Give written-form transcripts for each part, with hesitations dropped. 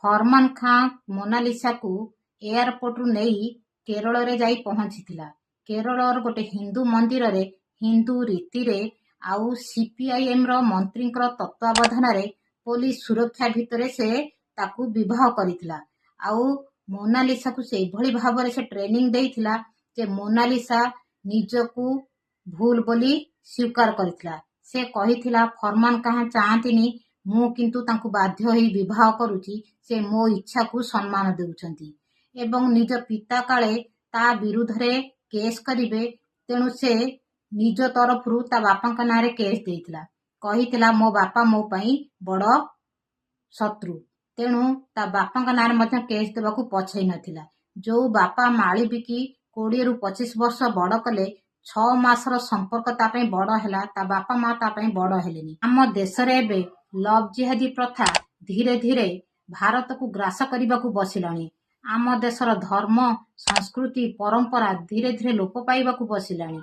ଫରମାନ ଖାଁ ମୋନାଲିସାକୁ ଏୟାରପୋର୍ଟରୁ ନେଇ କେରଳରେ ଯାଇ ପହଞ୍ଚିଥିଲା। କେରଳର ଗୋଟେ ହିନ୍ଦୁ ମନ୍ଦିରରେ ହିନ୍ଦୁ ରୀତିରେ ଆଉ ସିପିଆଇଏମ୍ର ମନ୍ତ୍ରୀଙ୍କର ତତ୍ତ୍ୱାବଧାନରେ ପୋଲିସ ସୁରକ୍ଷା ଭିତରେ ସେ ତାକୁ ବିବାହ କରିଥିଲା। ଆଉ ମୋନାଲିସାକୁ ସେଇଭଳି ଭାବରେ ସେ ଟ୍ରେନିଂ ଦେଇଥିଲା ଯେ ମୋନାଲିସା ନିଜକୁ ଭୁଲ ବୋଲି ସ୍ୱୀକାର କରିଥିଲା। ସେ କହିଥିଲା ଫରମାନ ଖାଁ ଚାହାନ୍ତିନି, ମୁଁ କିନ୍ତୁ ତାଙ୍କୁ ବାଧ୍ୟ ହୋଇ ବିବାହ କରୁଛି, ସେ ମୋ ଇଚ୍ଛାକୁ ସମ୍ମାନ ଦେଉଛନ୍ତି ଏବଂ ନିଜ ପିତା କାଳେ ତା ବିରୁଦ୍ଧରେ କେସ୍ କରିବେ, ତେଣୁ ସେ ନିଜ ତରଫରୁ ତା ବାପାଙ୍କ ନାଁରେ କେସ୍ ଦେଇଥିଲା। କହିଥିଲା ମୋ ବାପା ମୋ ପାଇଁ ବଡ଼ ଶତ୍ରୁ, ତେଣୁ ତା ବାପାଙ୍କ ନାଁରେ ମଧ୍ୟ କେସ୍ ଦେବାକୁ ପଛେଇ ନଥିଲା। ଯୋଉ ବାପା ମାଳି ବିକି 20ରୁ 25 ବର୍ଷ ବଡ଼ କଲେ, 6 ମାସର ସମ୍ପର୍କ ତା ପାଇଁ ବଡ଼ ହେଲା, ତା ବାପା ମା ତା ପାଇଁ ବଡ଼ ହେଲେନି। ଆମ ଦେଶରେ ଏବେ ଲଭ୍ ଜିହାଦି ପ୍ରଥା ଧୀରେ ଧୀରେ ଭାରତକୁ ଗ୍ରାସ କରିବାକୁ ବସିଲାଣି। ଆମ ଦେଶର ଧର୍ମ, ସଂସ୍କୃତି, ପରମ୍ପରା ଧୀରେ ଧୀରେ ଲୋପ ପାଇବାକୁ ବସିଲାଣି।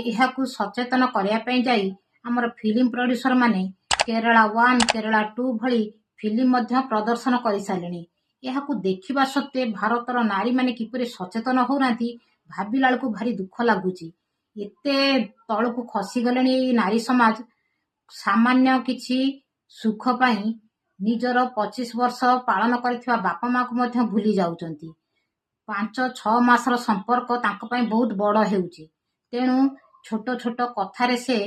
ଏହାକୁ ସଚେତନ କରିବା ପାଇଁ ଯାଇ ଆମର ଫିଲ୍ମ ପ୍ରଡ୍ୟୁସର ମାନେ କେରଳା 1, କେରଳା 2 ଭଳି ଫିଲ୍ମ ମଧ୍ୟ ପ୍ରଦର୍ଶନ କରିସାରିଲେଣି। ଏହାକୁ ଦେଖିବା ସତ୍ତ୍ୱେ ଭାରତର ନାରୀମାନେ କିପରି ସଚେତନ ହଉନାହାନ୍ତି, ଭାବିଲା ବେଳକୁ ଭାରି ଦୁଃଖ ଲାଗୁଛି। ଏତେ ତଳକୁ ଖସିଗଲେଣି ଏଇ ନାରୀ ସମାଜ, ସାମାନ୍ୟ କିଛି ସୁଖ ପାଇଁ ନିଜର 25 ବର୍ଷ ପାଳନ କରିଥିବା ବାପା ମାକୁ ମଧ୍ୟ ଭୁଲି ଯାଉଛନ୍ତି। 5-6 ମାସର ସମ୍ପର୍କ ତାଙ୍କ ପାଇଁ ବହୁତ ବଡ଼ ହେଉଛି। ତେଣୁ ଛୋଟ ଛୋଟ କଥାରେ ସେ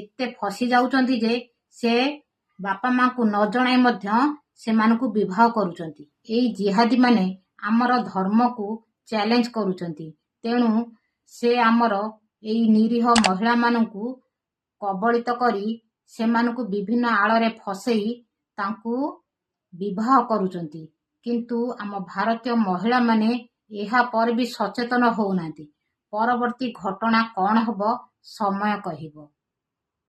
ଏତେ ଫସି ଯାଉଛନ୍ତି ଯେ ସେ ବାପା ମାଙ୍କୁ ନ ଜଣାଇ ମଧ୍ୟ ସେମାନଙ୍କୁ ବିବାହ କରୁଛନ୍ତି। ଏଇ ଜିହାଦୀ ମାନେ ଆମର ଧର୍ମକୁ ଚ୍ୟାଲେଞ୍ଜ କରୁଛନ୍ତି। ତେଣୁ ସେ ଆମର ଏଇ ନିରୀହ ମହିଳାମାନଙ୍କୁ କବଳିତ କରି ସେମାନଙ୍କୁ ବିଭିନ୍ନ ଆଳରେ ଫସେଇ ତାଙ୍କୁ ବିବାହ କରୁଛନ୍ତି। କିନ୍ତୁ ଆମ ଭାରତୀୟ ମହିଳାମାନେ ଏହା ପରେ ବି ସଚେତନ ହଉନାହାନ୍ତି। ପରବର୍ତ୍ତୀ ଘଟଣା କ'ଣ ହବ ସମୟ କହିବ।